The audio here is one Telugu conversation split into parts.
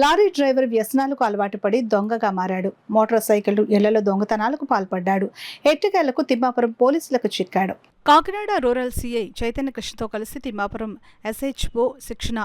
లారీ డ్రైవర్ వ్యసనాలకు అలవాటు పడి దొంగగా మారాడు. మోటార్ సైకిల్ ఇళ్లలో దొంగతనాలకు పాల్పడ్డాడు. ఎట్టకేలకు తిమ్మాపురం పోలీసులకు చిక్కాడు. కాకినాడ రూరల్ సీఐ చైతన్య కృష్ణతో కలిసి తిమ్మాపురం ఎస్హెచ్ఓ శిక్షణ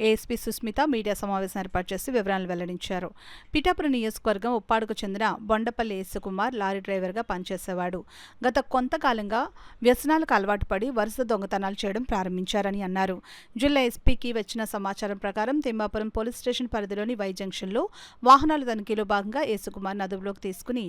ఏఎస్పీ సుస్మిత మీడియా సమావేశం ఏర్పాటు చేసి వివరాలు వెల్లడించారు. పిఠాపురం నియోజకవర్గం ఉప్పాడుకు చెందిన బొండపల్లి యేసుకుమార్ లారీ డ్రైవర్గా పనిచేసేవాడు. గత కొంతకాలంగా వ్యసనాలకు అలవాటు పడి వరుస దొంగతనాలు చేయడం ప్రారంభించారని అన్నారు. జిల్లా ఎస్పీకి వచ్చిన సమాచారం ప్రకారం తిమ్మాపురం పోలీస్ స్టేషన్ పరిధిలోని వై జంక్షన్లో వాహనాల తనిఖీలో భాగంగా యేసుకుమార్ను అదుపులోకి తీసుకుని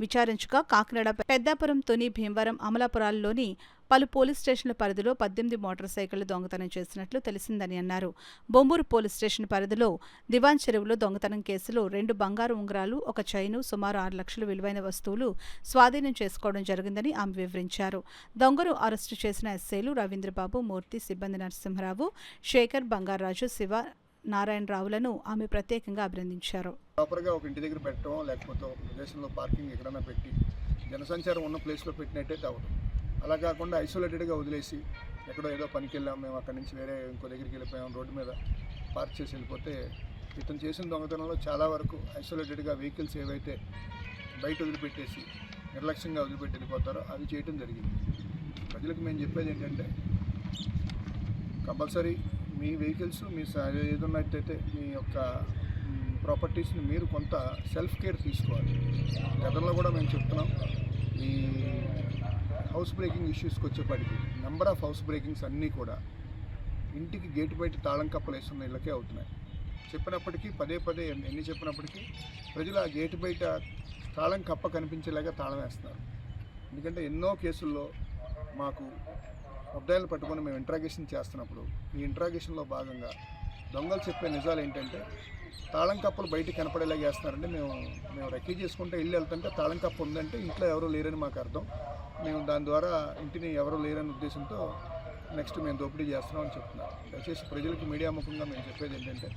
విచారించగా కాకినాడ, పెద్దాపురం, తుని, భీమవరం, అమలాపురాల్లోని పలు పోలీస్ స్టేషన్ల పరిధిలో 18 మోటార్ సైకిళ్లు దొంగతనం చేసినట్లు తెలిసిందని అన్నారు. బొంబూరు పోలీస్ స్టేషన్ పరిధిలో దివాన్ చెరువులో దొంగతనం కేసులో 2 బంగారు ఉంగరాలు, ఒక చైను, సుమారు 6 లక్షల విలువైన వస్తువులు స్వాధీనం చేసుకోవడం జరిగిందని ఆమె వివరించారు. దొంగను అరెస్టు చేసిన ఎస్ఐలు రవీంద్రబాబు, మూర్తి, సిబ్బంది నరసింహరావు, శేఖర్, బంగారాజు, శివ, నారాయణరావులను ఆమె ప్రత్యేకంగా అభినందించారు. ప్రాపర్గా ఒక ఇంటి దగ్గర పెట్టడం, లేకపోతే ఒక ప్రదేశంలో పార్కింగ్ ఎక్కడైనా పెట్టి జనసంచారం ఉన్న ప్లేస్లో పెట్టినట్టయితే అవ్వదు. అలా కాకుండా ఐసోలేటెడ్గా వదిలేసి ఎక్కడో ఏదో పనికి వెళ్ళాం, మేము అక్కడి నుంచి వేరే ఇంకో దగ్గరికి వెళ్ళిపోయాం, రోడ్డు మీద పార్క్ చేసి వెళ్ళిపోతే ఇతను చేసిన దొంగతనంలో చాలా వరకు ఐసోలేటెడ్గా వెహికల్స్ ఏవైతే బయట వదిలిపెట్టేసి నిర్లక్ష్యంగా వదిలిపెట్టి వెళ్ళిపోతారో అవి చేయడం జరిగింది. ప్రజలకు మేము చెప్పేది ఏంటంటే కంపల్సరీ మీ వెహికల్స్ మీ ఏదన్నట్టయితే మీ యొక్క ప్రాపర్టీస్ని మీరు కొంత సెల్ఫ్ కేర్ తీసుకోవాలి. గతంలో కూడా మేము చెప్తున్నాం, ఈ హౌస్ బ్రేకింగ్ ఇష్యూస్కి వచ్చేప్పటికి నెంబర్ ఆఫ్ హౌస్ బ్రేకింగ్స్ అన్నీ కూడా ఇంటికి గేటు బయట తాళం కప్పలు వేస్తున్న ఇళ్ళకే అవుతున్నాయి. చెప్పినప్పటికీ పదే పదే ఎన్ని చెప్పినప్పటికీ ప్రజలు ఆ గేటు బయట తాళం కప్ప కనిపించేలాగా తాళం వేస్తున్నారు. ఎందుకంటే ఎన్నో కేసుల్లో మాకు అబ్దాయిలు పట్టుకొని మేము ఇంట్రాగేషన్ చేస్తున్నప్పుడు ఈ ఇంట్రాగేషన్లో భాగంగా దొంగలు చెప్పే నిజాలు ఏంటంటే తాళం కప్పలు బయటికి కనపడేలాగా వేస్తున్నారంటే మేము రెక్కీ చేసుకుంటే ఇల్లు వెళ్తుంటే తాళం కప్ప ఉందంటే ఇంట్లో ఎవరో లేరని మాకు అర్థం. మేము దాని ద్వారా ఇంటిని ఎవరో లేరని ఉద్దేశంతో నెక్స్ట్ మేము దోపిడీ చేస్తున్నామని చెప్తున్నాం. దయచేసి ప్రజలకు మీడియా ముఖంగా మేము చెప్పేది ఏంటంటే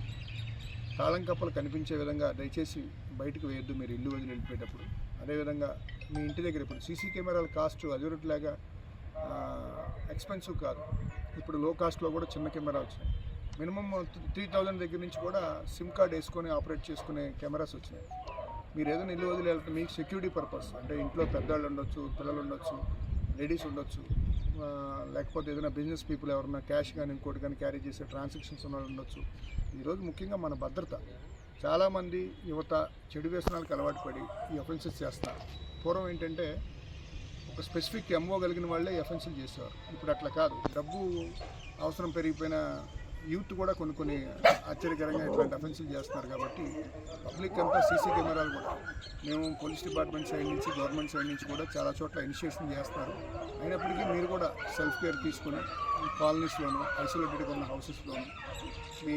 తాళం కప్పలు కనిపించే విధంగా దయచేసి బయటకు వేయొద్దు మీరు ఇల్లు వదిలి వెళ్ళిపోయేటప్పుడు. అదేవిధంగా మీ ఇంటి దగ్గర ఇప్పుడు సీసీ కెమెరాల కాస్ట్ అదివరట్లాగా ఎక్స్పెన్సివ్ కాదు. ఇప్పుడు లో కాస్ట్లో కూడా చిన్న కెమెరా వచ్చినాయి. మినిమం 3000 దగ్గర నుంచి కూడా సిమ్ కార్డ్ వేసుకొని ఆపరేట్ చేసుకునే కెమెరాస్ వచ్చినాయి. మీరు ఏదైనా ఇల్లు వదిలి వెళ్తే మీకు సెక్యూరిటీ పర్పస్ అంటే ఇంట్లో పెద్దవాళ్ళు ఉండొచ్చు, పిల్లలు ఉండొచ్చు, లేడీస్ ఉండొచ్చు, లేకపోతే ఏదైనా బిజినెస్ పీపుల్ ఎవరైనా క్యాష్ కానీ ఇంకోటి కానీ క్యారీ చేసే ట్రాన్సాక్షన్స్ ఉన్న ఉండొచ్చు. ఈరోజు ముఖ్యంగా మన భద్రత, చాలామంది యువత చెడు వ్యసనాలకు అలవాటు పడి ఈ అఫెన్సెస్ చేస్తారు. పూర్వం ఏంటంటే ఒక స్పెసిఫిక్ ఎంఓ కలిగిన వాళ్ళే అఫెన్సులు చేసేవారు. ఇప్పుడు అట్లా కాదు. డబ్బు అవసరం పెరిగిపోయిన యూత్ కూడా కొన్ని ఆశ్చర్యకరంగా ఇట్లాంటి అఫెన్సులు చేస్తున్నారు. కాబట్టి పబ్లిక్ అంతా సీసీ కెమెరాలు కూడా మేము పోలీస్ డిపార్ట్మెంట్ సైడ్ నుంచి, గవర్నమెంట్ సైడ్ నుంచి కూడా చాలా చోట్ల ఇనిషియేషన్ చేస్తున్నారు. అయినప్పటికీ మీరు కూడా సెల్ఫ్ కేర్ తీసుకుని కాలనీస్లోను, ఐసోలేటెడ్గా ఉన్న హౌసెస్లోను మీ